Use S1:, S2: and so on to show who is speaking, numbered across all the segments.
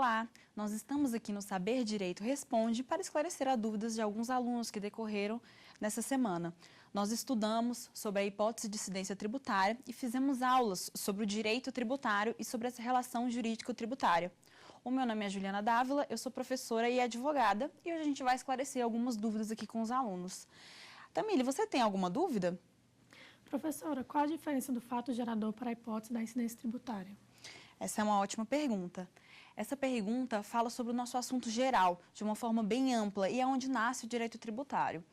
S1: Olá, nós estamos aqui no Saber Direito Responde para esclarecer as dúvidas de alguns alunos que decorreram nessa semana. Nós estudamos sobre a hipótese de incidência tributária e fizemos aulas sobre o direito tributário e sobre essa relação jurídico-tributária. O meu nome é Juliana Dávila, eu sou professora e advogada e hoje a gente vai esclarecer algumas dúvidas aqui com os alunos. Tamile, você tem alguma dúvida?
S2: Professora, qual a diferença do fato gerador para a hipótese da incidência tributária?
S1: Essa é uma ótima pergunta. Essa pergunta fala sobre o nosso assunto geral, de uma forma bem ampla, e é onde nasce o direito tributário.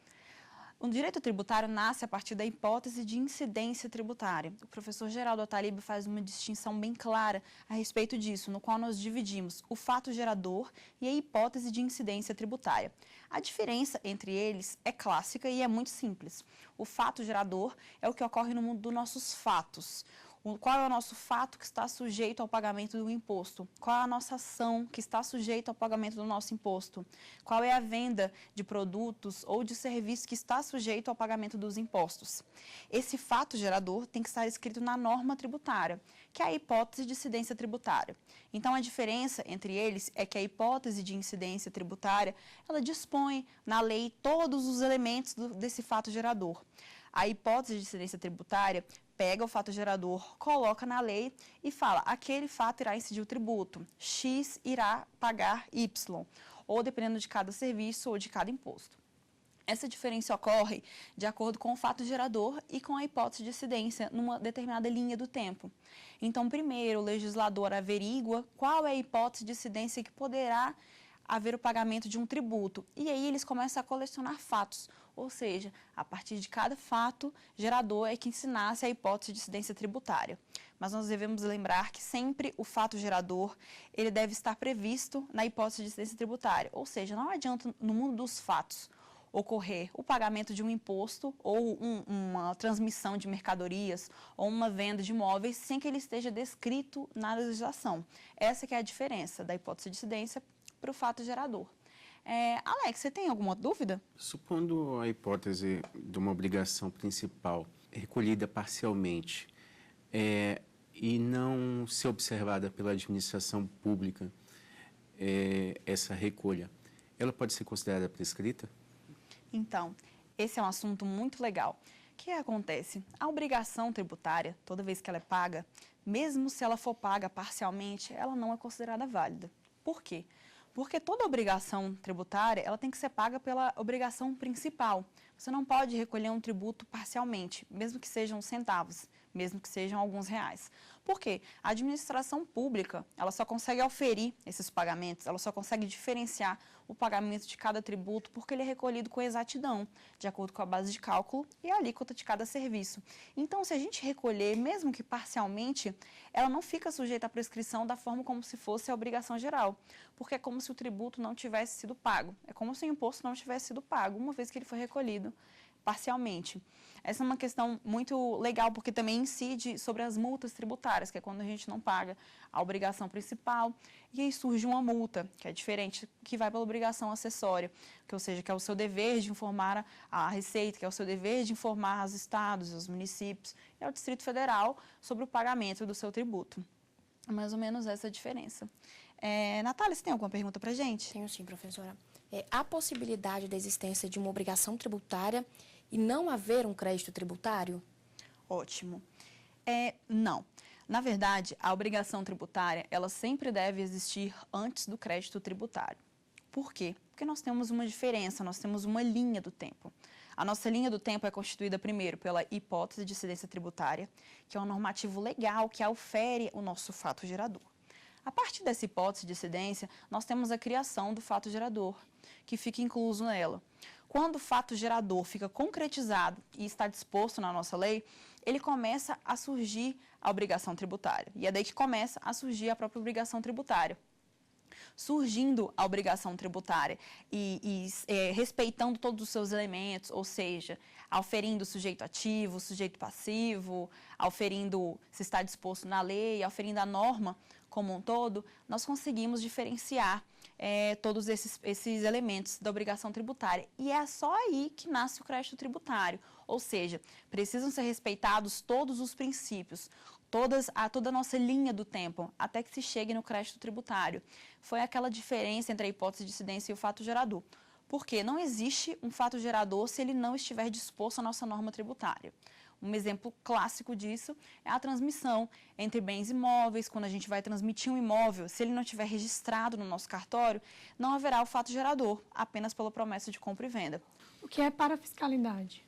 S1: O direito tributário nasce a partir da hipótese de incidência tributária. O professor Geraldo Ataliba faz uma distinção bem clara a respeito disso, no qual nós dividimos o fato gerador e a hipótese de incidência tributária. A diferença entre eles é clássica e é muito simples. O fato gerador é o que ocorre no mundo dos nossos fatos. Qual é o nosso fato que está sujeito ao pagamento do imposto? Qual é a nossa ação que está sujeita ao pagamento do nosso imposto? Qual é a venda de produtos ou de serviços que está sujeito ao pagamento dos impostos? Esse fato gerador tem que estar escrito na norma tributária, que é a hipótese de incidência tributária. Então, a diferença entre eles é que a hipótese de incidência tributária, ela dispõe na lei todos os elementos desse fato gerador. A hipótese de incidência tributária pega o fato gerador, coloca na lei e fala, aquele fato irá incidir o tributo, X irá pagar Y, ou dependendo de cada serviço ou de cada imposto. Essa diferença ocorre de acordo com o fato gerador e com a hipótese de incidência numa determinada linha do tempo. Então, primeiro, o legislador averigua qual é a hipótese de incidência que poderá haver o pagamento de um tributo. E aí eles começam a colecionar fatos, ou seja, a partir de cada fato gerador é que se nasce a hipótese de incidência tributária. Mas nós devemos lembrar que sempre o fato gerador, ele deve estar previsto na hipótese de incidência tributária, ou seja, não adianta no mundo dos fatos ocorrer o pagamento de um imposto ou uma transmissão de mercadorias ou uma venda de imóveis sem que ele esteja descrito na legislação. Essa que é a diferença da hipótese de incidência para o fato gerador. Alex, você tem alguma dúvida?
S3: Supondo a hipótese de uma obrigação principal recolhida parcialmente e não ser observada pela administração pública essa recolha, ela pode ser considerada prescrita?
S1: Então, esse é um assunto muito legal. O que acontece? A obrigação tributária, toda vez que ela é paga, mesmo se ela for paga parcialmente, ela não é considerada válida. Por quê? Porque toda obrigação tributária, ela tem que ser paga pela obrigação principal. Você não pode recolher um tributo parcialmente, mesmo que sejam centavos, mesmo que sejam alguns reais. Por quê? A administração pública, ela só consegue auferir esses pagamentos, ela só consegue diferenciar o pagamento de cada tributo porque ele é recolhido com exatidão, de acordo com a base de cálculo e a alíquota de cada serviço. Então, se a gente recolher, mesmo que parcialmente, ela não fica sujeita à prescrição da forma como se fosse a obrigação geral, porque é como se o tributo não tivesse sido pago, é como se o imposto não tivesse sido pago, uma vez que ele foi recolhido parcialmente. Essa é uma questão muito legal, porque também incide sobre as multas tributárias, que é quando a gente não paga a obrigação principal, e aí surge uma multa, que é diferente, que vai pela obrigação acessória, que, ou seja, que é o seu dever de informar a Receita, que é o seu dever de informar os estados, os municípios e ao Distrito Federal sobre o pagamento do seu tributo. É mais ou menos essa a diferença. Natália, você tem alguma pergunta para a gente?
S4: Tenho sim, professora. Há possibilidade da existência de uma obrigação tributária e não haver um crédito tributário?
S1: Ótimo. Não. Na verdade, a obrigação tributária, ela sempre deve existir antes do crédito tributário. Por quê? Porque nós temos uma diferença, nós temos uma linha do tempo. A nossa linha do tempo é constituída primeiro pela hipótese de incidência tributária, que é um normativo legal que aufere o nosso fato gerador. A partir dessa hipótese de incidência, nós temos a criação do fato gerador, que fica incluso nela. Quando o fato gerador fica concretizado e está disposto na nossa lei, ele começa a surgir a obrigação tributária. E é daí que começa a surgir a própria obrigação tributária. Surgindo a obrigação tributária e respeitando todos os seus elementos, ou seja, auferindo o sujeito ativo, o sujeito passivo, auferindo se está disposto na lei, auferindo a norma como um todo, nós conseguimos diferenciar todos esses elementos da obrigação tributária. E é só aí que nasce o crédito tributário, ou seja, precisam ser respeitados todos os princípios, toda a nossa linha do tempo, até que se chegue no crédito tributário. Foi aquela diferença entre a hipótese de incidência e o fato gerador. Porque não existe um fato gerador se ele não estiver disposto à nossa norma tributária. Um exemplo clássico disso é a transmissão entre bens imóveis. Quando a gente vai transmitir um imóvel, se ele não estiver registrado no nosso cartório, não haverá o fato gerador, apenas pela promessa de compra e venda.
S2: O que é parafiscalidade?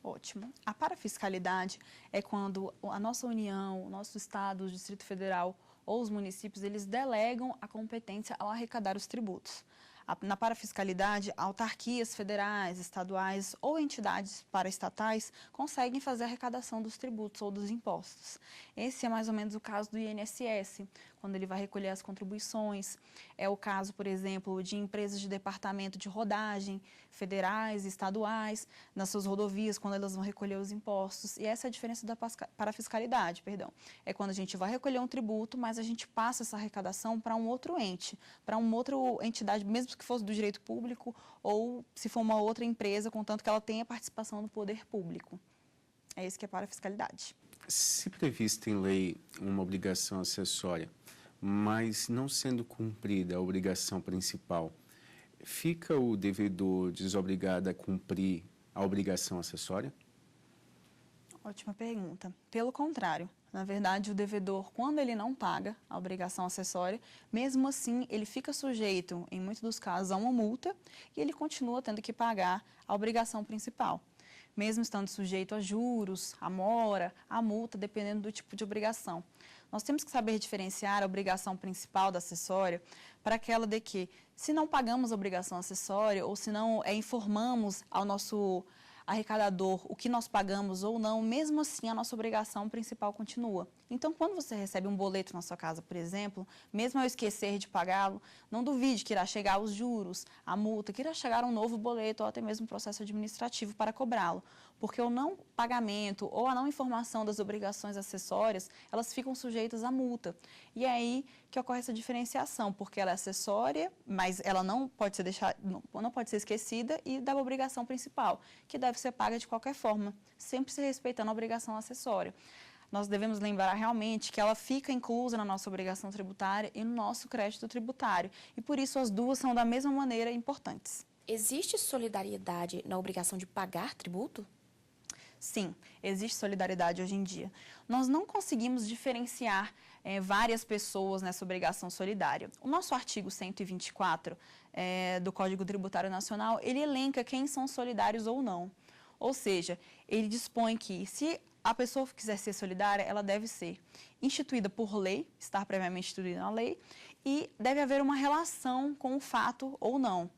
S1: Ótimo. A parafiscalidade é quando a nossa União, o nosso Estado, o Distrito Federal ou os municípios, eles delegam a competência ao arrecadar os tributos. Na parafiscalidade, autarquias federais, estaduais ou entidades paraestatais conseguem fazer a arrecadação dos tributos ou dos impostos. Esse é mais ou menos o caso do INSS, quando ele vai recolher as contribuições. É o caso, por exemplo, de empresas de departamento de rodagem, federais, estaduais, nas suas rodovias, quando elas vão recolher os impostos. E essa é a diferença da parafiscalidade, perdão. É quando a gente vai recolher um tributo, mas a gente passa essa arrecadação para um outro ente, para uma outra entidade, mesmo que fosse do direito público ou se for uma outra empresa, contanto que ela tenha participação no poder público. É isso que é parafiscalidade.
S3: Se prevista em lei uma obrigação acessória, mas não sendo cumprida a obrigação principal, fica o devedor desobrigado a cumprir a obrigação acessória?
S1: Ótima pergunta. Pelo contrário, na verdade, o devedor, quando ele não paga a obrigação acessória, mesmo assim, ele fica sujeito, em muitos dos casos, a uma multa e ele continua tendo que pagar a obrigação principal, mesmo estando sujeito a juros, a mora, a multa, dependendo do tipo de obrigação. Nós temos que saber diferenciar a obrigação principal da acessória para aquela de que, se não pagamos a obrigação acessória ou se não informamos ao nosso arrecadador o que nós pagamos ou não, mesmo assim a nossa obrigação principal continua. Então, quando você recebe um boleto na sua casa, por exemplo, mesmo ao esquecer de pagá-lo, não duvide que irá chegar os juros, a multa, que irá chegar um novo boleto ou até mesmo um processo administrativo para cobrá-lo, porque o não pagamento ou a não informação das obrigações acessórias, elas ficam sujeitas à multa. E é aí que ocorre essa diferenciação, porque ela é acessória, mas ela não pode ser não pode ser esquecida, e da obrigação principal, que deve ser paga de qualquer forma, sempre se respeitando a obrigação acessória. Nós devemos lembrar realmente que ela fica inclusa na nossa obrigação tributária e no nosso crédito tributário, e por isso as duas são da mesma maneira importantes.
S4: Existe solidariedade na obrigação de pagar tributo?
S1: Sim, existe solidariedade hoje em dia. Nós não conseguimos diferenciar várias pessoas nessa obrigação solidária. O nosso artigo 124 do Código Tributário Nacional, ele elenca quem são solidários ou não. Ou seja, ele dispõe que, se a pessoa quiser ser solidária, ela deve ser instituída por lei, estar previamente instituída na lei, e deve haver uma relação com o fato ou não.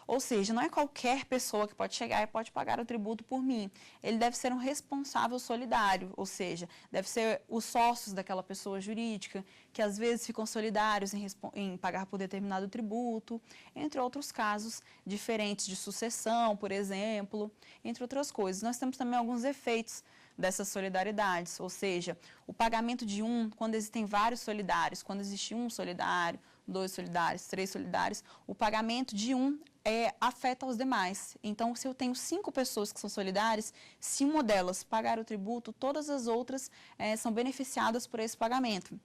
S1: Ou seja, não é qualquer pessoa que pode chegar e pode pagar o tributo por mim. Ele deve ser um responsável solidário, ou seja, deve ser os sócios daquela pessoa jurídica, que às vezes ficam solidários em pagar por determinado tributo, entre outros casos diferentes de sucessão, por exemplo, entre outras coisas. Nós temos também alguns efeitos dessas solidariedades, ou seja, o pagamento de quando existem vários solidários, quando existe um solidário, 2 solidários, 3 solidários, o pagamento de afeta os demais. Então, se eu tenho 5 pessoas que são solidárias, se uma delas pagar o tributo, todas as outras são beneficiadas por esse pagamento.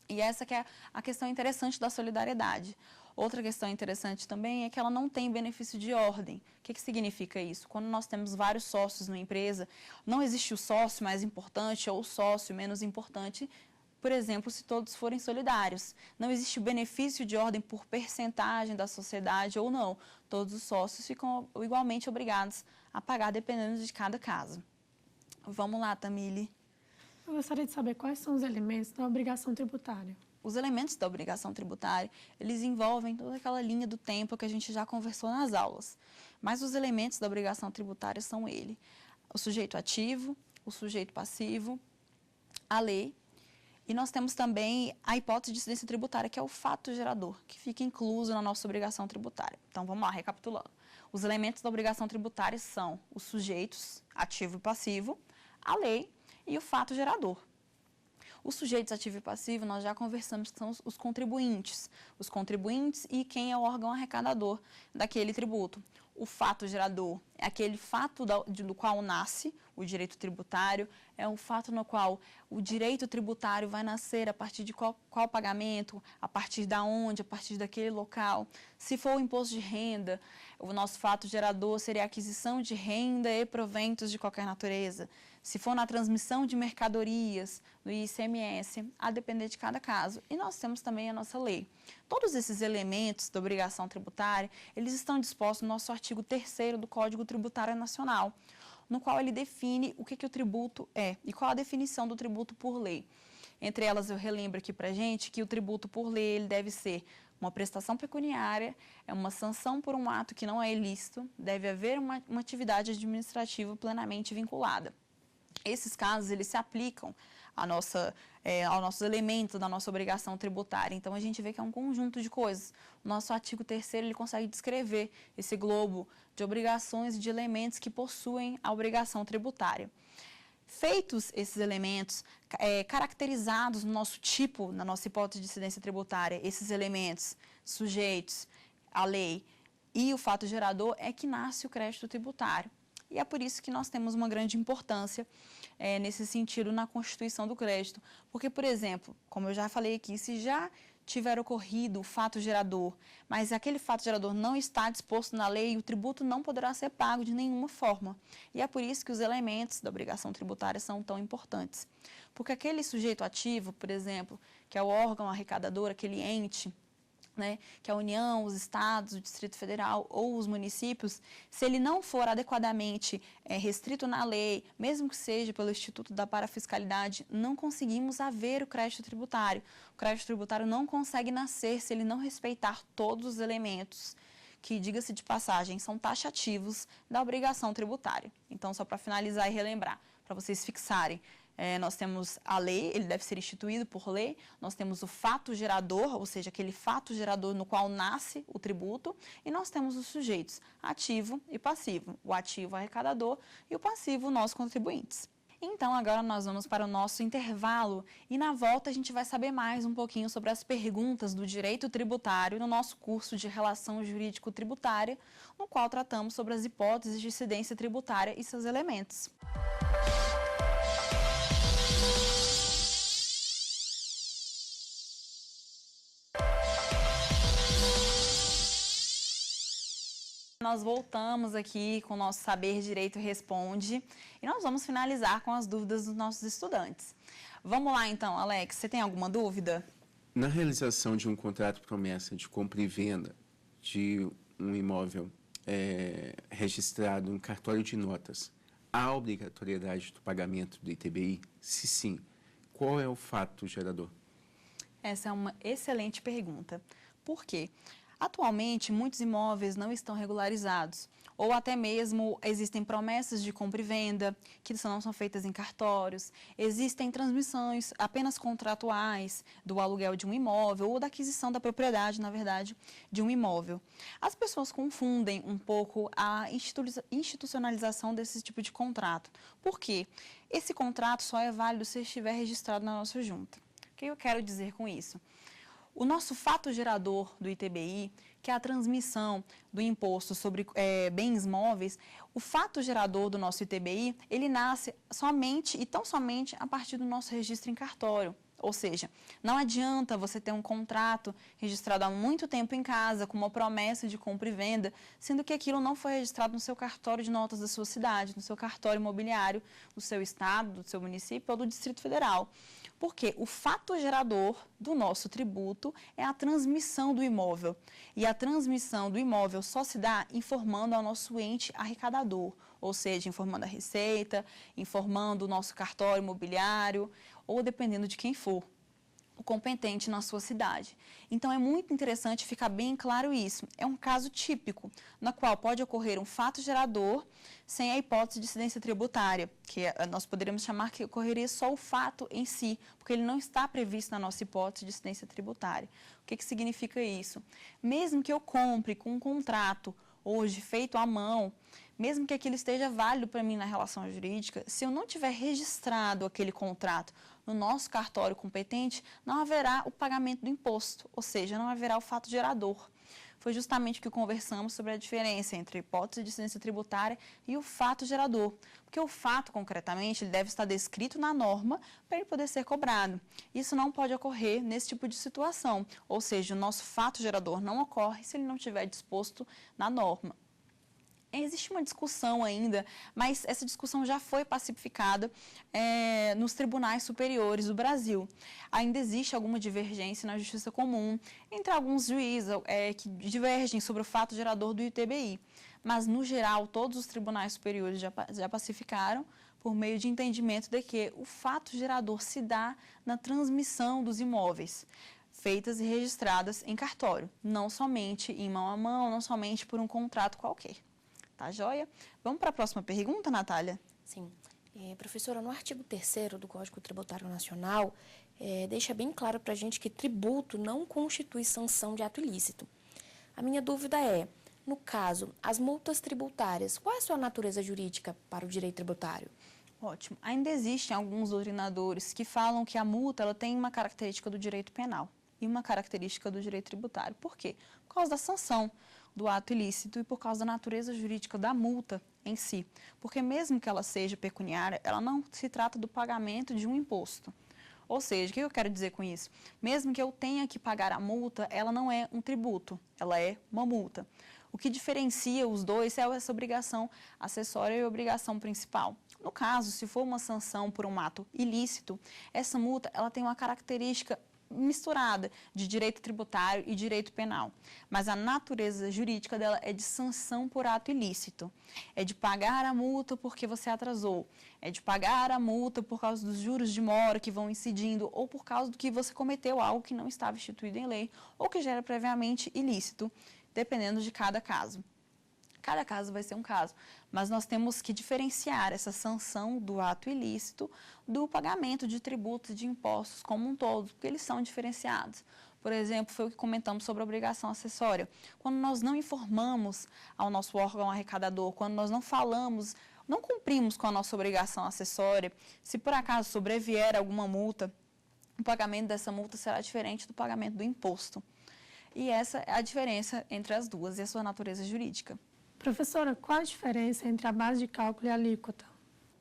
S1: E essa que é a questão interessante da solidariedade. Outra questão interessante também é que ela não tem benefício de ordem. O que significa isso? Quando nós temos vários sócios numa empresa, não existe o sócio mais importante ou o sócio menos importante, por exemplo, se todos forem solidários. Não existe o benefício de ordem por percentagem da sociedade ou não. Todos os sócios ficam igualmente obrigados a pagar, dependendo de cada caso. Vamos lá, Tamile.
S2: Eu gostaria de saber quais são os elementos da obrigação tributária.
S1: Os elementos da obrigação tributária, eles envolvem toda aquela linha do tempo que a gente já conversou nas aulas. Mas os elementos da obrigação tributária são o sujeito ativo, o sujeito passivo, a lei. E nós temos também a hipótese de incidência tributária, que é o fato gerador, que fica incluso na nossa obrigação tributária. Então, vamos lá, recapitulando. Os elementos da obrigação tributária são os sujeitos, ativo e passivo, a lei e o fato gerador. Os sujeitos ativo e passivo, nós já conversamos que são os contribuintes. Os contribuintes e quem é o órgão arrecadador daquele tributo. O fato gerador é aquele fato do qual nasce o direito tributário, é um fato no qual o direito tributário vai nascer a partir de qual pagamento, a partir da onde, a partir daquele local. Se for o imposto de renda, o nosso fato gerador seria a aquisição de renda e proventos de qualquer natureza. Se for na transmissão de mercadorias, no ICMS, a depender de cada caso. E nós temos também a nossa lei. Todos esses elementos da obrigação tributária, eles estão dispostos no nosso artigo 3º do Código Tributário Nacional, no qual ele define o que o tributo é e qual a definição do tributo por lei. Entre elas, eu relembro aqui para a gente que o tributo por lei ele deve ser uma prestação pecuniária, é uma sanção por um ato que não é ilícito, deve haver uma atividade administrativa plenamente vinculada. Esses casos, eles se aplicam aos nossos elementos da nossa obrigação tributária. Então, a gente vê que é um conjunto de coisas. O nosso artigo 3º, ele consegue descrever esse globo de obrigações e de elementos que possuem a obrigação tributária. Feitos esses elementos, caracterizados no nosso tipo, na nossa hipótese de incidência tributária, esses elementos sujeitos à lei e o fato gerador, é que nasce o crédito tributário. E é por isso que nós temos uma grande importância nesse sentido na constituição do crédito. Porque, por exemplo, como eu já falei aqui, se já tiver ocorrido o fato gerador, mas aquele fato gerador não está disposto na lei, o tributo não poderá ser pago de nenhuma forma. E é por isso que os elementos da obrigação tributária são tão importantes. Porque aquele sujeito ativo, por exemplo, que é o órgão arrecadador, aquele ente, que a União, os estados, o Distrito Federal ou os municípios, se ele não for adequadamente restrito na lei, mesmo que seja pelo Instituto da Parafiscalidade, não conseguimos haver o crédito tributário. O crédito tributário não consegue nascer se ele não respeitar todos os elementos que, diga-se de passagem, são taxativos da obrigação tributária. Então, só para finalizar e relembrar, para vocês fixarem, nós temos a lei, ele deve ser instituído por lei, nós temos o fato gerador, ou seja, aquele fato gerador no qual nasce o tributo, e nós temos os sujeitos ativo e passivo, o ativo arrecadador e o passivo nós contribuintes. Então, agora nós vamos para o nosso intervalo e na volta a gente vai saber mais um pouquinho sobre as perguntas do direito tributário no nosso curso de Relação Jurídico-Tributária, no qual tratamos sobre as hipóteses de incidência tributária e seus elementos. Nós voltamos aqui com o nosso Saber Direito Responde e nós vamos finalizar com as dúvidas dos nossos estudantes. Vamos lá então, Alex, você tem alguma dúvida?
S3: Na realização de um contrato promessa de compra e venda de um imóvel registrado em cartório de notas, há obrigatoriedade do pagamento do ITBI? Se sim, qual é o fato gerador?
S1: Essa é uma excelente pergunta. Por quê? Atualmente, muitos imóveis não estão regularizados, ou até mesmo existem promessas de compra e venda que não são feitas em cartórios, existem transmissões apenas contratuais do aluguel de um imóvel ou da aquisição da propriedade, na verdade, de um imóvel. As pessoas confundem um pouco a institucionalização desse tipo de contrato. Por quê? Esse contrato só é válido se estiver registrado na nossa junta. O que eu quero dizer com isso? O nosso fato gerador do ITBI, que é a transmissão do imposto sobre bens móveis, o fato gerador do nosso ITBI, ele nasce somente e tão somente a partir do nosso registro em cartório. Ou seja, não adianta você ter um contrato registrado há muito tempo em casa, com uma promessa de compra e venda, sendo que aquilo não foi registrado no seu cartório de notas da sua cidade, no seu cartório imobiliário do seu estado, do seu município ou do Distrito Federal. Porque o fato gerador do nosso tributo é a transmissão do imóvel. E a transmissão do imóvel só se dá informando ao nosso ente arrecadador, ou seja, informando a Receita, informando o nosso cartório imobiliário, ou dependendo de quem for o competente na sua cidade. Então, é muito interessante ficar bem claro isso. É um caso típico, na qual pode ocorrer um fato gerador sem a hipótese de incidência tributária, que nós poderíamos chamar que ocorreria só o fato em si, porque ele não está previsto na nossa hipótese de incidência tributária. O que significa isso? Mesmo que eu compre com um contrato hoje feito à mão, mesmo que aquilo esteja válido para mim na relação jurídica, se eu não tiver registrado aquele contrato no nosso cartório competente, não haverá o pagamento do imposto, ou seja, não haverá o fato gerador. Foi justamente o que conversamos sobre a diferença entre a hipótese de incidência tributária e o fato gerador. Porque o fato, concretamente, ele deve estar descrito na norma para ele poder ser cobrado. Isso não pode ocorrer nesse tipo de situação, ou seja, o nosso fato gerador não ocorre se ele não estiver disposto na norma. Existe uma discussão ainda, mas essa discussão já foi pacificada nos tribunais superiores do Brasil. Ainda existe alguma divergência na justiça comum entre alguns juízes que divergem sobre o fato gerador do ITBI. Mas, no geral, todos os tribunais superiores já pacificaram por meio de entendimento de que o fato gerador se dá na transmissão dos imóveis feitas e registradas em cartório, não somente em mão a mão, não somente por um contrato qualquer. Tá joia? Vamos para a próxima pergunta, Natália?
S4: Sim. Professora, no artigo 3º do Código Tributário Nacional, deixa bem claro para a gente que tributo não constitui sanção de ato ilícito. A minha dúvida é, no caso, as multas tributárias, qual é a sua natureza jurídica para o direito tributário?
S1: Ótimo. Ainda existem alguns doutrinadores que falam que a multa ela tem uma característica do direito penal e uma característica do direito tributário. Por quê? Por causa da sanção do ato ilícito e por causa da natureza jurídica da multa em si. Porque mesmo que ela seja pecuniária, ela não se trata do pagamento de um imposto. Ou seja, o que eu quero dizer com isso? Mesmo que eu tenha que pagar a multa, ela não é um tributo, ela é uma multa. O que diferencia os dois é essa obrigação acessória e a obrigação principal. No caso, se for uma sanção por um ato ilícito, essa multa ela tem uma característica misturada de direito tributário e direito penal. Mas a natureza jurídica dela é de sanção por ato ilícito. É de pagar a multa porque você atrasou. É de pagar a multa por causa dos juros de mora que vão incidindo ou por causa do que você cometeu algo que não estava instituído em lei ou que já era previamente ilícito, dependendo de cada caso. Cada caso vai ser um caso, mas nós temos que diferenciar essa sanção do ato ilícito do pagamento de tributos e de impostos como um todo, porque eles são diferenciados. Por exemplo, foi o que comentamos sobre a obrigação acessória. Quando nós não informamos ao nosso órgão arrecadador, quando nós não falamos, não cumprimos com a nossa obrigação acessória, se por acaso sobrevier alguma multa, o pagamento dessa multa será diferente do pagamento do imposto. E essa é a diferença entre as duas e a sua natureza jurídica.
S2: Professora, qual a diferença entre a base de cálculo e a alíquota?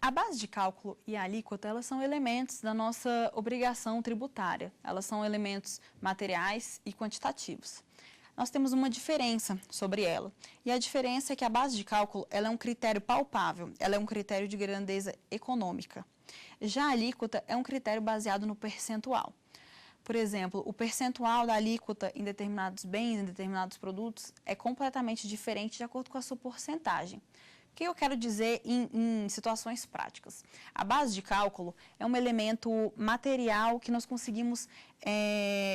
S1: A base de cálculo e a alíquota, elas são elementos da nossa obrigação tributária. Elas são elementos materiais e quantitativos. Nós temos uma diferença sobre ela. E a diferença é que a base de cálculo ela é um critério palpável, ela é um critério de grandeza econômica. Já a alíquota é um critério baseado no percentual. Por exemplo, o percentual da alíquota em determinados bens, em determinados produtos, é completamente diferente de acordo com a sua porcentagem. O que eu quero dizer em situações práticas? A base de cálculo é um elemento material que nós conseguimos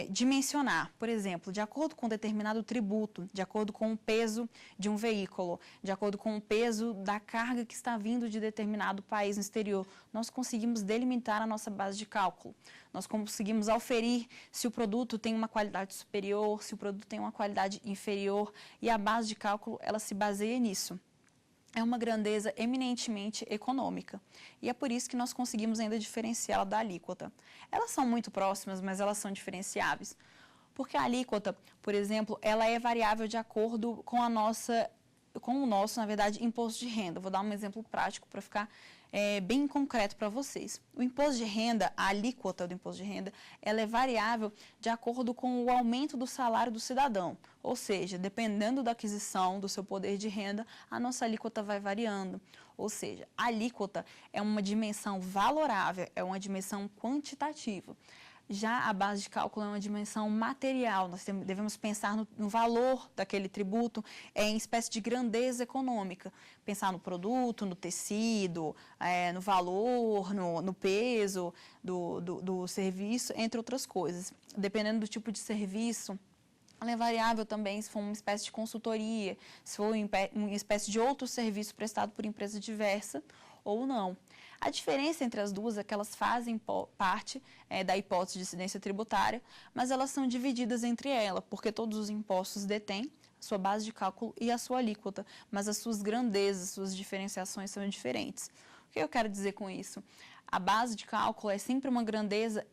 S1: dimensionar. Por exemplo, de acordo com determinado tributo, de acordo com o peso de um veículo, de acordo com o peso da carga que está vindo de determinado país no exterior, nós conseguimos delimitar a nossa base de cálculo. Nós conseguimos auferir se o produto tem uma qualidade superior, se o produto tem uma qualidade inferior, e a base de cálculo ela se baseia nisso. É uma grandeza eminentemente econômica. E é por isso que nós conseguimos ainda diferenciá-la da alíquota. Elas são muito próximas, mas elas são diferenciáveis. Porque a alíquota, por exemplo, ela é variável de acordo com o nosso, na verdade, imposto de renda. Vou dar um exemplo prático para ficar bem concreto para vocês. O imposto de renda, a alíquota do imposto de renda, ela é variável de acordo com o aumento do salário do cidadão. Ou seja, dependendo da aquisição do seu poder de renda, a nossa alíquota vai variando. Ou seja, a alíquota é uma dimensão valorável, é uma dimensão quantitativa. Já a base de cálculo é uma dimensão material, nós devemos pensar no valor daquele tributo em espécie de grandeza econômica. Pensar no produto, no tecido, no valor, no peso do serviço, entre outras coisas. Dependendo do tipo de serviço, ela é variável também se for uma espécie de consultoria, se for uma espécie de outro serviço prestado por empresa diversa ou não. A diferença entre as duas é que elas fazem parte da hipótese de incidência tributária, mas elas são divididas entre elas, porque todos os impostos detêm a sua base de cálculo e a sua alíquota, mas as suas grandezas, suas diferenciações são diferentes. O que eu quero dizer com isso? A base de cálculo é sempre uma grandeza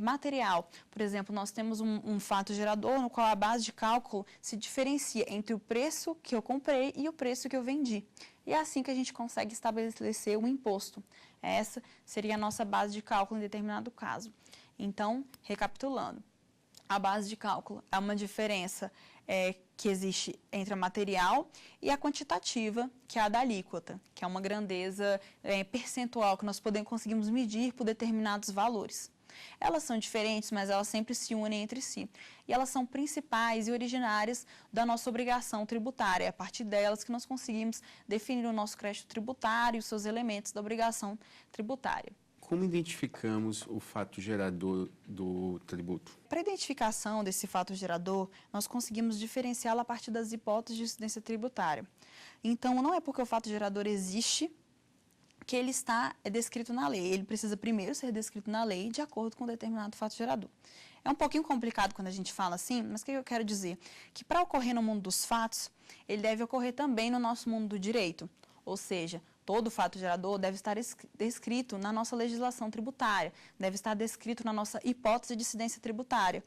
S1: material. Por exemplo, nós temos um fato gerador no qual a base de cálculo se diferencia entre o preço que eu comprei e o preço que eu vendi. E é assim que a gente consegue estabelecer o imposto. Essa seria a nossa base de cálculo em determinado caso. Então, recapitulando, a base de cálculo é uma diferença que existe entre a material e a quantitativa, que é a da alíquota, que é uma grandeza percentual que nós conseguimos medir por determinados valores. Elas são diferentes, mas elas sempre se unem entre si. E elas são principais e originárias da nossa obrigação tributária. É a partir delas que nós conseguimos definir o nosso crédito tributário e os seus elementos da obrigação tributária.
S3: Como identificamos o fato gerador do tributo?
S1: Para a identificação desse fato gerador, nós conseguimos diferenciá-lo a partir das hipóteses de incidência tributária. Então, não é porque o fato gerador existe que ele está descrito na lei. Ele precisa primeiro ser descrito na lei de acordo com determinado fato gerador. É um pouquinho complicado quando a gente fala assim, mas o que eu quero dizer? Que para ocorrer no mundo dos fatos, ele deve ocorrer também no nosso mundo do direito. Ou seja, todo fato gerador deve estar descrito na nossa legislação tributária, deve estar descrito na nossa hipótese de incidência tributária.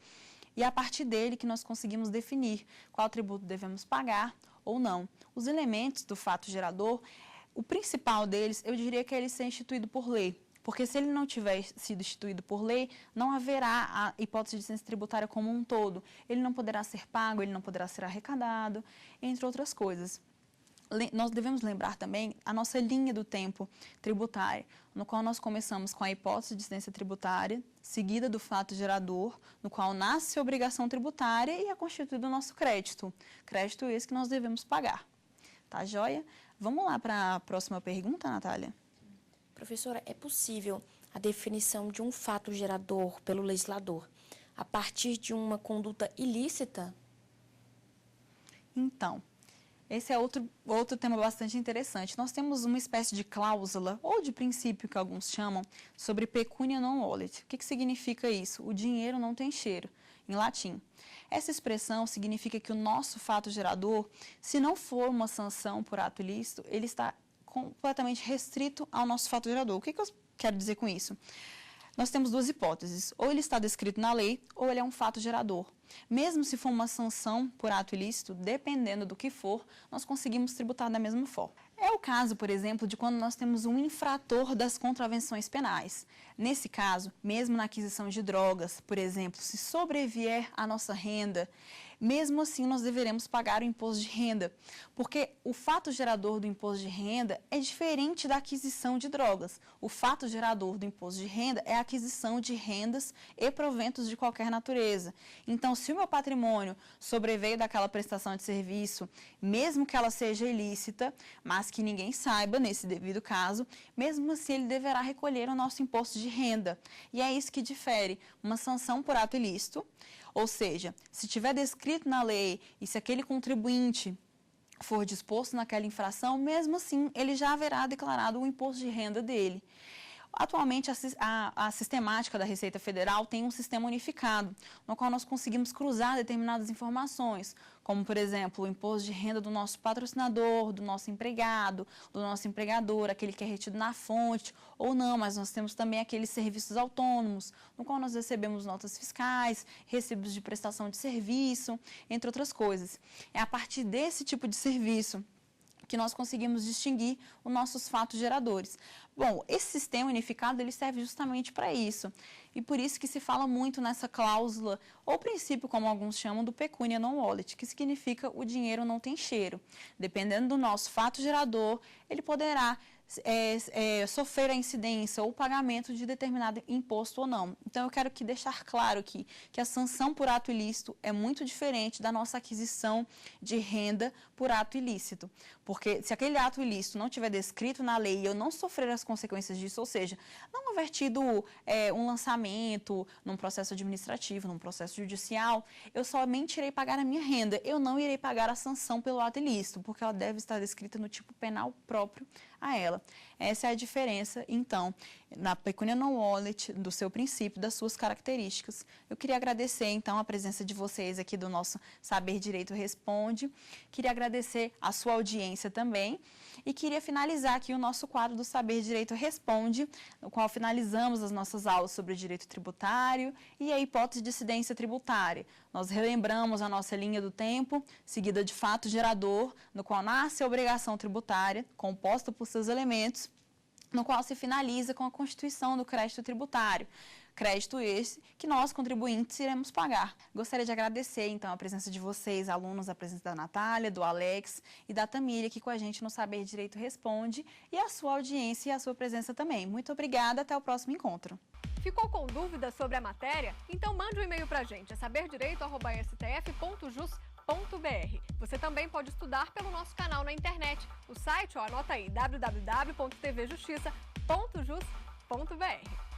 S1: E é a partir dele que nós conseguimos definir qual tributo devemos pagar ou não. Os elementos do fato gerador, o principal deles, eu diria que é ele ser instituído por lei. Porque se ele não tiver sido instituído por lei, não haverá a hipótese de incidência tributária como um todo. Ele não poderá ser pago, ele não poderá ser arrecadado, entre outras coisas. Nós devemos lembrar também a nossa linha do tempo tributária, no qual nós começamos com a hipótese de incidência tributária, seguida do fato gerador, no qual nasce a obrigação tributária e é constituído o nosso crédito. Crédito esse que nós devemos pagar. Tá, joia? Vamos lá para a próxima pergunta, Natália?
S4: Professora, é possível a definição de um fato gerador pelo legislador a partir de uma conduta ilícita?
S1: Então, esse é outro tema bastante interessante. Nós temos uma espécie de cláusula, ou de princípio que alguns chamam, sobre pecunia non olet. O que significa isso? O dinheiro não tem cheiro, em latim. Essa expressão significa que o nosso fato gerador, se não for uma sanção por ato ilícito, ele está completamente restrito ao nosso fato gerador. O que eu quero dizer com isso? Nós temos duas hipóteses, ou ele está descrito na lei, ou ele é um fato gerador. Mesmo se for uma sanção por ato ilícito, dependendo do que for, nós conseguimos tributar da mesma forma. É o caso, por exemplo, de quando nós temos um infrator das contravenções penais. Nesse caso, mesmo na aquisição de drogas, por exemplo, se sobrevier à nossa renda, mesmo assim nós deveremos pagar o imposto de renda, porque o fato gerador do imposto de renda é diferente da aquisição de drogas. O fato gerador do imposto de renda é a aquisição de rendas e proventos de qualquer natureza. Então, se o meu patrimônio sobreveio daquela prestação de serviço, mesmo que ela seja ilícita, mas que ninguém saiba nesse devido caso, mesmo assim ele deverá recolher o nosso imposto de renda. E é isso que difere uma sanção por ato ilícito. Ou seja, se tiver descrito na lei e se aquele contribuinte for disposto naquela infração, mesmo assim ele já haverá declarado o imposto de renda dele. Atualmente, a sistemática da Receita Federal tem um sistema unificado, no qual nós conseguimos cruzar determinadas informações, como, por exemplo, o imposto de renda do nosso patrocinador, do nosso empregado, do nosso empregador, aquele que é retido na fonte, ou não, mas nós temos também aqueles serviços autônomos, no qual nós recebemos notas fiscais, recibos de prestação de serviço, entre outras coisas. É a partir desse tipo de serviço que nós conseguimos distinguir os nossos fatos geradores. Bom, esse sistema unificado ele serve justamente para isso. E por isso que se fala muito nessa cláusula, ou princípio, como alguns chamam, do pecunia non olet, que significa o dinheiro não tem cheiro. Dependendo do nosso fato gerador, ele poderá sofrer a incidência ou o pagamento de determinado imposto ou não. Então, eu quero deixar claro aqui que a sanção por ato ilícito é muito diferente da nossa aquisição de renda por ato ilícito. Porque se aquele ato ilícito não tiver descrito na lei e eu não sofrer as consequências disso, ou seja, não houver tido um lançamento num processo administrativo, num processo judicial, eu somente irei pagar a minha renda, eu não irei pagar a sanção pelo ato ilícito, porque ela deve estar descrita no tipo penal próprio a ela. dela. Essa é a diferença, então, na pecúnia non-wallet, do seu princípio, das suas características. Eu queria agradecer, então, a presença de vocês aqui do nosso Saber Direito Responde. Queria agradecer a sua audiência também e queria finalizar aqui o nosso quadro do Saber Direito Responde, no qual finalizamos as nossas aulas sobre o direito tributário e a hipótese de incidência tributária. Nós relembramos a nossa linha do tempo, seguida de fato gerador, no qual nasce a obrigação tributária, composta por seus elementos, no qual se finaliza com a constituição do crédito tributário. Crédito esse que nós, contribuintes, iremos pagar. Gostaria de agradecer, então, a presença de vocês, alunos, a presença da Natália, do Alex e da Tamília aqui com a gente no Saber Direito Responde e a sua audiência e a sua presença também. Muito obrigada, até o próximo encontro.
S5: Ficou com dúvidas sobre a matéria? Então mande um e-mail para a gente, é saberdireito@stf.jus.br. Você também pode estudar pelo nosso canal na internet. O site, anota aí, www.tvjustiça.jus.br.